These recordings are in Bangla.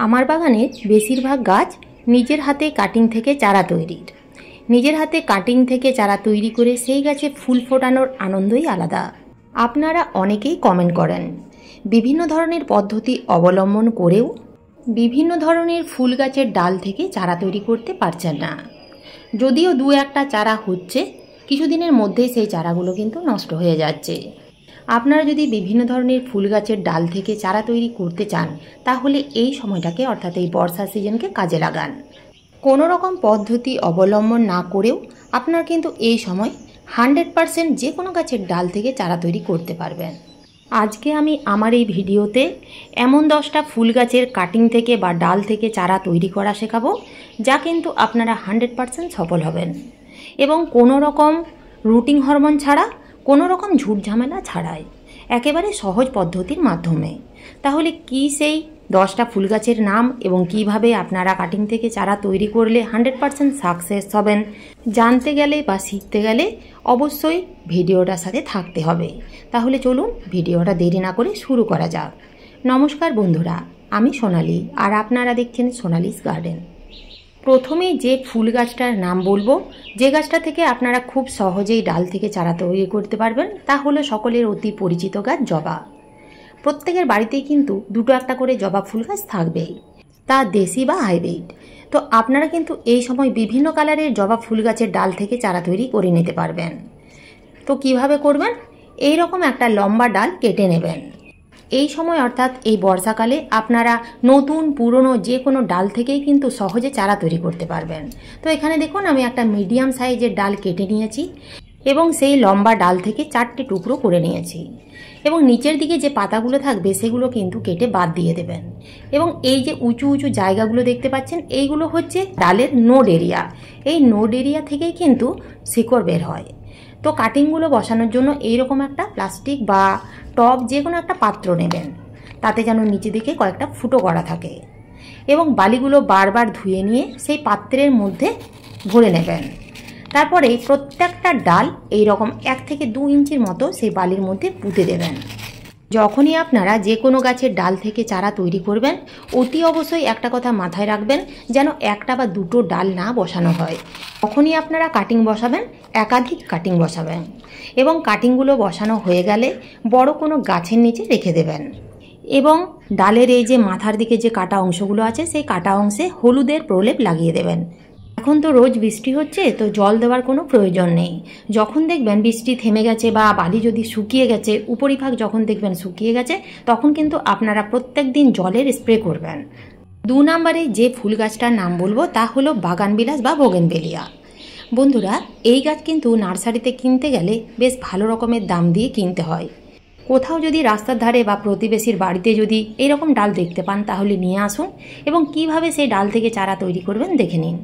আমার বাগানের বেশিরভাগ গাছ নিজের হাতে কাটিং থেকে চারা তৈরির। নিজের হাতে কাটিং থেকে চারা তৈরি করে সেই গাছে ফুল ফোটানোর আনন্দই আলাদা। আপনারা অনেকেই কমেন্ট করেন বিভিন্ন ধরনের পদ্ধতি অবলম্বন করেও বিভিন্ন ধরনের ফুল গাছের ডাল থেকে চারা তৈরি করতে পারছেন না। যদিও দু একটা চারা হচ্ছে, কিছুদিনের মধ্যেই সেই চারাগুলো কিন্তু নষ্ট হয়ে যাচ্ছে। আপনারা যদি বিভিন্ন ধরনের ফুল গাছের ডাল থেকে চারা তৈরি করতে চান, তাহলে এই সময়টাকে অর্থাৎ এই বর্ষা সিজনকে কাজে লাগান। কোনো রকম পদ্ধতি অবলম্বন না করেও আপনার কিন্তু এই সময় 100% যে কোনো গাছের ডাল থেকে চারা তৈরি করতে পারবেন। আজকে আমি আমার এই ভিডিওতে এমন 10টা ফুল গাছের কাটিং থেকে বা ডাল থেকে চারা তৈরি করা শেখাবো, যা কিন্তু আপনারা 100% সফল হবেন এবং কোনো রকম রুটিন হরমোন ছাড়া, কোনো রকম ঝুট ঝামেলা ছাড়াই, একেবারে সহজ পদ্ধতির মাধ্যমে। তাহলে কি সেই 10টা ফুল গাছের নাম এবং কিভাবে আপনারা কাটিং থেকে চারা তৈরি করলে 100% সাকসেস হবেন, জানতে গেলে বা শিখতে গেলে অবশ্যই ভিডিওটার সাথে থাকতে হবে। তাহলে চলুন ভিডিওটা দেরি না করে শুরু করা যাক। নমস্কার বন্ধুরা, আমি সোনালি আর আপনারা দেখছেন সোনালিস গার্ডেন। প্রথমে যে ফুল গাছটার নাম বলবো, যে গাছটা থেকে আপনারা খুব সহজেই ডাল থেকে চারা তৈরি করতে পারবেন, তা হলো সকলের অতি পরিচিত গাছ জবা। প্রত্যেকের বাড়িতেই কিন্তু দুটো একটা করে জবা ফুল গাছ থাকবেই, তা দেশি বা হাইব্রিড। তো আপনারা কিন্তু এই সময় বিভিন্ন কালারের জবা ফুল গাছের ডাল থেকে চারা তৈরি করে নিতে পারবেন। তো কিভাবে করবেন? এই রকম একটা লম্বা ডাল কেটে নেবেন। এই সময় অর্থাৎ এই বর্ষাকালে আপনারা নতুন পুরনো যে কোনো ডাল থেকেই কিন্তু সহজে চারা তৈরি করতে পারবেন। তো এখানে দেখুন আমি একটা মিডিয়াম সাইজের ডাল কেটে নিয়েছি এবং সেই লম্বা ডাল থেকে 4টে টুকরো করে নিয়েছি এবং নিচের দিকে যে পাতাগুলো থাকবে সেগুলো কিন্তু কেটে বাদ দিয়ে দেবেন। এবং এই যে উঁচু উঁচু জায়গাগুলো দেখতে পাচ্ছেন, এইগুলো হচ্ছে ডালের নোড এরিয়া। এই নোড এরিয়া থেকেই কিন্তু শিকড় বের হয়। তো কাটিংগুলো বসানোর জন্য এইরকম একটা প্লাস্টিক বা টব যে কোনো একটা পাত্র নেবেন, তাতে যেন নিচে দিকে কয়েকটা ফুটো করা থাকে এবং বালিগুলো বারবার ধুয়ে নিয়ে সেই পাত্রের মধ্যে ভরে নেবেন। তারপরে প্রত্যেকটা ডাল এইরকম 1 থেকে 2 ইঞ্চির মতো সেই বালির মধ্যে পুঁতে দেবেন। যখনই আপনারা যে কোনো গাছের ডাল থেকে চারা তৈরি করবেন, অতি অবশ্যই একটা কথা মাথায় রাখবেন, যেন একটা বা দুটো ডাল না বসানো হয়। তখনই আপনারা কাটিং বসাবেন, একাধিক কাটিং বসাবেন এবং কাটিংগুলো বসানো হয়ে গেলে বড় কোনো গাছের নিচে রেখে দেবেন এবং ডালের এই যে মাথার দিকে যে কাটা অংশগুলো আছে, সেই কাটা অংশে হলুদের প্রলেপ লাগিয়ে দেবেন। এখন তো রোজ বৃষ্টি হচ্ছে, তো জল দেওয়ার কোনো প্রয়োজন নেই। যখন দেখবেন বৃষ্টি থেমে গেছে বা বালি যদি শুকিয়ে গেছে, উপরিভাগ যখন দেখবেন শুকিয়ে গেছে, তখন কিন্তু আপনারা প্রত্যেক দিন জলের স্প্রে করবেন। 2 নম্বরে যে ফুল গাছটার নাম বলবো তা হলো বাগানবিলাস বা বোগেনভেলিয়া। বন্ধুরা, এই গাছ কিন্তু নার্সারিতে কিনতে গেলে বেশ ভালো রকমের দাম দিয়ে কিনতে হয়। কোথাও যদি রাস্তার ধারে বা প্রতিবেশীর বাড়িতে যদি এইরকম ডাল দেখতে পান, তাহলে নিয়ে আসুন এবং কিভাবে সেই ডাল থেকে চারা তৈরি করবেন দেখে নিন।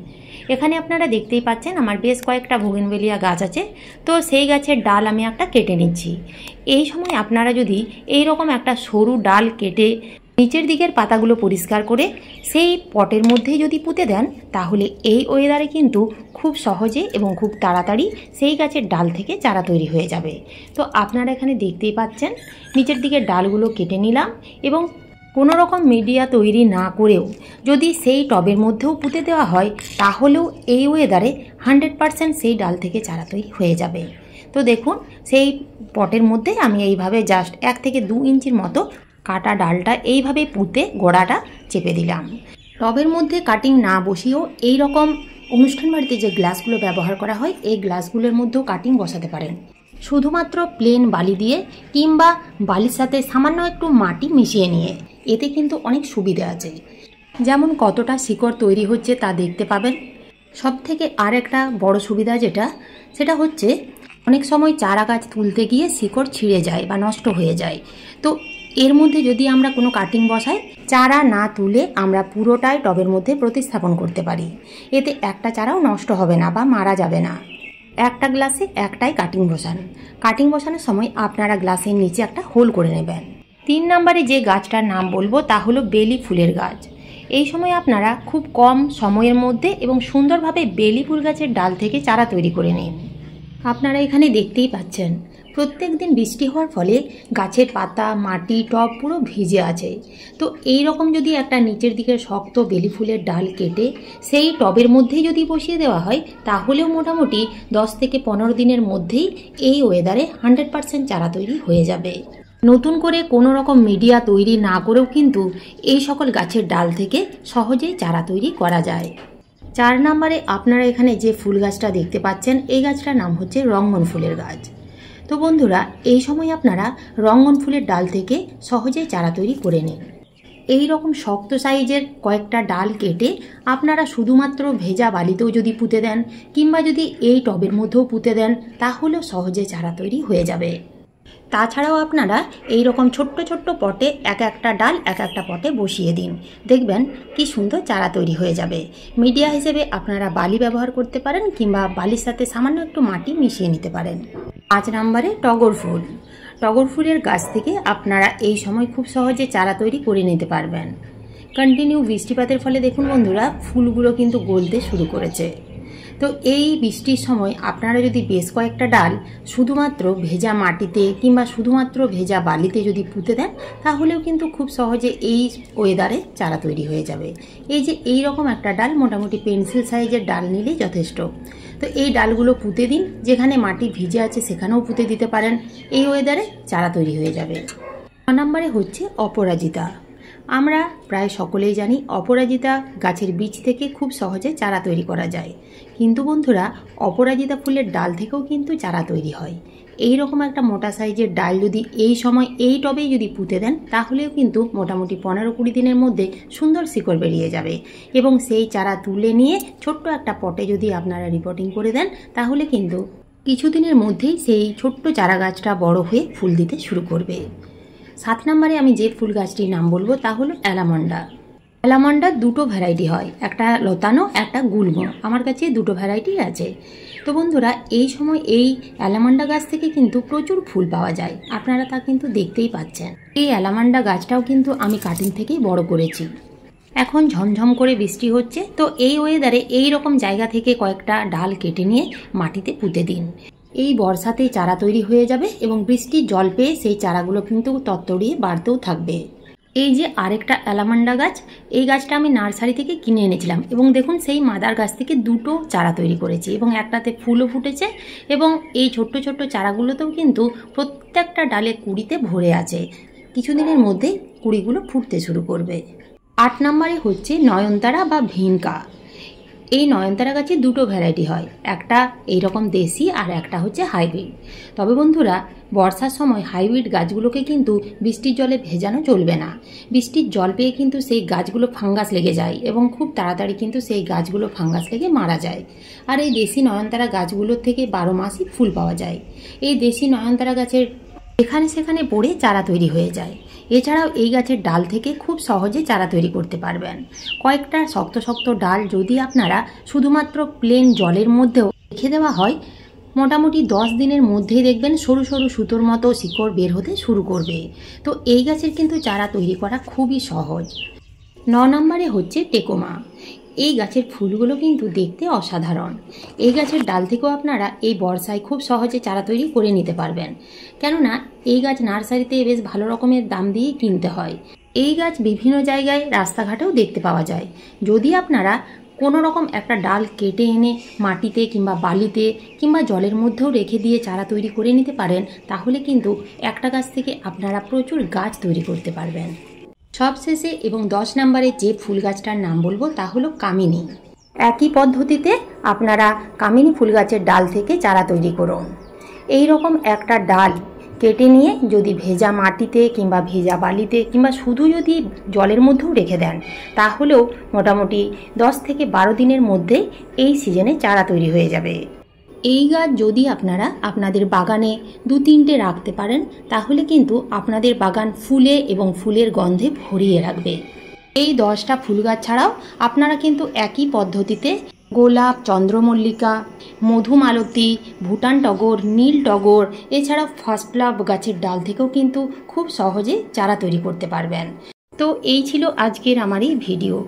এখানে আপনারা দেখতেই পাচ্ছেন আমার বেশ কয়েকটা বোগেনভেলিয়া গাছ আছে। তো সেই গাছের ডাল আমি একটা কেটে নিচ্ছি। এই সময় আপনারা যদি এই রকম একটা সরু ডাল কেটে নিচের দিকের পাতাগুলো পরিষ্কার করে সেই পটের মধ্যেই যদি পুঁতে দেন, তাহলে এই ওয়েদারে কিন্তু খুব সহজে এবং খুব তাড়াতাড়ি সেই গাছের ডাল থেকে চারা তৈরি হয়ে যাবে। তো আপনারা এখানে দেখতেই পাচ্ছেন নিচের দিকের ডালগুলো কেটে নিলাম এবং কোনো রকম মিডিয়া তৈরি না করেও যদি সেই টবের মধ্যেও পুঁতে দেওয়া হয়, তাহলেও এই ওয়েদারে 100% সেই ডাল থেকে চারা তৈরি হয়ে যাবে। তো দেখুন সেই পটের মধ্যে আমি এইভাবে জাস্ট 1 থেকে 2 ইঞ্চির মতো কাটা ডালটা এইভাবে পুঁতে গোড়াটা চেপে দিলাম। টবের মধ্যে কাটিং না বসিয়েও এই রকম অনুষ্ঠান বাড়িতে যে গ্লাসগুলো ব্যবহার করা হয়, এই গ্লাসগুলোর মধ্যেও কাটিং বসাতে পারেন। শুধুমাত্র প্লেন বালি দিয়ে কিংবা বালির সাথে সামান্য একটু মাটি মিশিয়ে নিয়ে, এতে কিন্তু অনেক সুবিধা আছে। যেমন কতটা শিকড় তৈরি হচ্ছে তা দেখতে পাবেন। সব থেকে আর একটা বড় সুবিধা সেটা হচ্ছে অনেক সময় চারা গাছ তুলতে গিয়ে শিকড় ছিঁড়ে যায় বা নষ্ট হয়ে যায়। তো এর মধ্যে যদি আমরা কোনো কাটিং বসাই, চারা না তুলে আমরা পুরোটাই টবের মধ্যে প্রতিস্থাপন করতে পারি। এতে একটা চারাও নষ্ট হবে না বা মারা যাবে না। একটা গ্লাসে একটাই কাটিং বসান। কাটিং বসানোর সময় আপনারা গ্লাসের নিচে একটা হোল করে নেবেন। 3 নম্বরে যে গাছটার নাম বলবো তা হলো বেলি ফুলের গাছ। এই সময় আপনারা খুব কম সময়ের মধ্যে এবং সুন্দরভাবে বেলি ফুল গাছের ডাল থেকে চারা তৈরি করে নিন। আপনারা এখানে দেখতেই পাচ্ছেন প্রত্যেক দিন বৃষ্টি হওয়ার ফলে গাছের পাতা, মাটি, টব পুরো ভিজে আছে। তো এই রকম যদি একটা নিচের দিকে শক্ত বেলি ফুলের ডাল কেটে সেই টবের মধ্যেই যদি বসিয়ে দেওয়া হয়, তাহলেও মোটামুটি 10 থেকে 15 দিনের মধ্যেই এই ওয়েদারে 100% চারা তৈরি হয়ে যাবে। নতুন করে কোনো রকম মিডিয়া তৈরি না করেও কিন্তু এই সকল গাছের ডাল থেকে সহজেই চারা তৈরি করা যায়। 4 নম্বরে আপনারা এখানে যে ফুল গাছটা দেখতে পাচ্ছেন, এই গাছটার নাম হচ্ছে রঙ্গন ফুলের গাছ। তো বন্ধুরা, এই সময় আপনারা রঙ্গন ফুলের ডাল থেকে সহজেই চারা তৈরি করে নিন। এই রকম শক্ত সাইজের কয়েকটা ডাল কেটে আপনারা শুধুমাত্র ভেজা বালিতেও যদি পুঁতে দেন, কিংবা যদি এই টবের মধ্যেও পুঁতে দেন, তাহলেও সহজে চারা তৈরি হয়ে যাবে। তাছাড়াও আপনারা এই রকম ছোট্ট ছোট্ট পটে এক একটা ডাল এক একটা পটে বসিয়ে দিন, দেখবেন কি সুন্দর চারা তৈরি হয়ে যাবে। মিডিয়া হিসেবে আপনারা বালি ব্যবহার করতে পারেন, কিংবা বালির সাথে সামান্য একটু মাটি মিশিয়ে নিতে পারেন। 5 নম্বরে টগর ফুল। টগর ফুলের গাছ থেকে আপনারা এই সময় খুব সহজে চারা তৈরি করে নিতে পারবেন। কন্টিনিউ বৃষ্টিপাতের ফলে দেখুন বন্ধুরা, ফুলগুলো কিন্তু গলতে শুরু করেছে। তো এই বৃষ্টির সময় আপনারা যদি বেশ কয়েকটা ডাল শুধুমাত্র ভেজা মাটিতে কিংবা শুধুমাত্র ভেজা বালিতে যদি পুঁতে দেন, তাহলেও কিন্তু খুব সহজে এই ওয়েদারে চারা তৈরি হয়ে যাবে। এই যে এই রকম একটা ডাল, মোটামুটি পেন্সিল সাইজের ডাল নিলেই যথেষ্ট। তো এই ডালগুলো পুঁতে দিন, যেখানে মাটি ভিজে আছে সেখানেও পুঁতে দিতে পারেন। এই ওয়েদারে চারা তৈরি হয়ে যাবে। 6 নম্বরে হচ্ছে অপরাজিতা। আমরা প্রায় সকলেই জানি অপরাজিতা গাছের বীজ থেকে খুব সহজে চারা তৈরি করা যায়। কিন্তু বন্ধুরা, অপরাজিতা ফুলের ডাল থেকেও কিন্তু চারা তৈরি হয়। এই রকম একটা মোটা সাইজের ডাল যদি এই সময় এই টবেই যদি পুঁতে দেন, তাহলেও কিন্তু মোটামুটি 15-20 দিনের মধ্যে সুন্দর শিকড় বেরিয়ে যাবে। এবং সেই চারা তুলে নিয়ে ছোট্ট একটা পটে যদি আপনারা রিপোর্টিং করে দেন, তাহলে কিন্তু কিছুদিনের মধ্যেই সেই ছোট্ট চারা গাছটা বড় হয়ে ফুল দিতে শুরু করবে। 7 নম্বরে আমি যে ফুল গাছটির নাম বলবো তা হলো অ্যালামন্ডা। অ্যালামন্ডার 2টো ভ্যারাইটি হয়, একটা লতানো, একটা গুল্ম। আমার কাছে 2টো ভ্যারাইটি আছে। তো বন্ধুরা, এই সময় এই অ্যালামন্ডা গাছ থেকে কিন্তু প্রচুর ফুল পাওয়া যায়, আপনারা তা কিন্তু দেখতেই পাচ্ছেন। এই অ্যালামন্ডা গাছটাও কিন্তু আমি কাটিং থেকেই বড় করেছি। এখন ঝমঝম করে বৃষ্টি হচ্ছে, তো এই ওয়েদারে এই রকম জায়গা থেকে কয়েকটা ডাল কেটে নিয়ে মাটিতে পুঁতে দিন। এই বর্ষাতেই চারা তৈরি হয়ে যাবে এবং বৃষ্টির জল পেয়ে সেই চারাগুলো কিন্তু তত্তরিয়ে বাড়তেও থাকবে। এই যে আরেকটা অ্যালামন্ডা গাছ, এই গাছটা আমি নার্সারি থেকে কিনে এনেছিলাম এবং দেখুন সেই মাদার গাছ থেকে 2টো চারা তৈরি করেছি এবং একটাতে ফুলও ফুটেছে। এবং এই ছোট্ট ছোট্ট চারাগুলোতেও কিন্তু প্রত্যেকটা ডালে কুঁড়িতে ভরে আছে। কিছুদিনের মধ্যেই কুঁড়িগুলো ফুটতে শুরু করবে। 8 নম্বরে হচ্ছে নয়নতারা বা ভিনকা। এই নয়নতারা গাছে 2টো ভ্যারাইটি হয়, একটা এইরকম দেশি আর একটা হচ্ছে হাইব্রিড। তবে বন্ধুরা, বর্ষার সময় হাইব্রিড গাছগুলোকে কিন্তু বৃষ্টির জলে ভেজানো চলবে না। বৃষ্টির জল পেয়ে কিন্তু সেই গাছগুলো ফাঙ্গাস লেগে যায় এবং খুব তাড়াতাড়ি কিন্তু সেই গাছগুলো ফাঙ্গাস লেগে মারা যায়। আর এই দেশি নয়নতারা গাছগুলোর থেকে 12 মাসই ফুল পাওয়া যায়। এই দেশি নয়নতারা গাছের এখানে সেখানে পড়ে চারা তৈরি হয়ে যায়। এছাড়াও এই গাছের ডাল থেকে খুব সহজে চারা তৈরি করতে পারবেন। কয়েকটা শক্ত শক্ত ডাল যদি আপনারা শুধুমাত্র প্লেন জলের মধ্যেও রেখে দেওয়া হয়, মোটামুটি 10 দিনের মধ্যেই দেখবেন সরু সরু সুতোর মতো শিকড় বের হতে শুরু করবে। তো এই গাছের কিন্তু চারা তৈরি করা খুবই সহজ। 9 নম্বরে হচ্ছে টেকোমা। এই গাছের ফুলগুলো কিন্তু দেখতে অসাধারণ। এই গাছের ডাল থেকেও আপনারা এই বর্ষায় খুব সহজে চারা তৈরি করে নিতে পারবেন, কেননা এই গাছ নার্সারিতে বেশ ভালো রকমের দাম দিয়ে কিনতে হয়। এই গাছ বিভিন্ন জায়গায় রাস্তাঘাটেও দেখতে পাওয়া যায়। যদি আপনারা কোনো রকম একটা ডাল কেটে এনে মাটিতে কিংবা বালিতে কিংবা জলের মধ্যেও রেখে দিয়ে চারা তৈরি করে নিতে পারেন, তাহলে কিন্তু একটা গাছ থেকে আপনারা প্রচুর গাছ তৈরি করতে পারবেন। সবশেষে এবং 10 নম্বরে যে ফুল গাছটার নাম বলবো তা হলো কামিনী। একই পদ্ধতিতে আপনারা কামিনী ফুল গাছের ডাল থেকে চারা তৈরি করুন। এই রকম একটা ডাল কেটে নিয়ে যদি ভেজা মাটিতে কিংবা ভেজা বালিতে কিংবা শুধু যদি জলের মধ্যেও রেখে দেন, তাহলেও মোটামুটি 10 থেকে 12 দিনের মধ্যেই এই সিজনে চারা তৈরি হয়ে যাবে। এই গাছ যদি আপনারা আপনাদের বাগানে 2-3টে রাখতে পারেন, তাহলে কিন্তু আপনাদের বাগান ফুলে এবং ফুলের গন্ধে ভরিয়ে রাখবে। এই 10টা ফুল গাছ ছাড়াও আপনারা কিন্তু একই পদ্ধতিতে গোলাপ, চন্দ্রমল্লিকা, মধুমালতী, ভুটান টগর, নীল টগর, এছাড়াও ফার্স্ট লাভ গাছের ডাল থেকেও কিন্তু খুব সহজে চারা তৈরি করতে পারবেন। তো এই ছিল আজকের আমার এই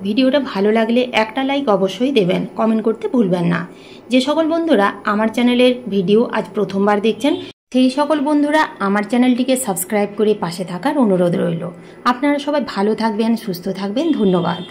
ভিডিওটা ভালো লাগলে একটা লাইক অবশ্যই দেবেন, কমেন্ট করতে ভুলবেন না। যে সকল বন্ধুরা আমার চ্যানেলের ভিডিও আজ প্রথমবার দেখছেন, সেই সকল বন্ধুরা আমার চ্যানেলটিকে সাবস্ক্রাইব করে পাশে থাকার অনুরোধ রইল। আপনারা সবাই ভালো থাকবেন, সুস্থ থাকবেন। ধন্যবাদ।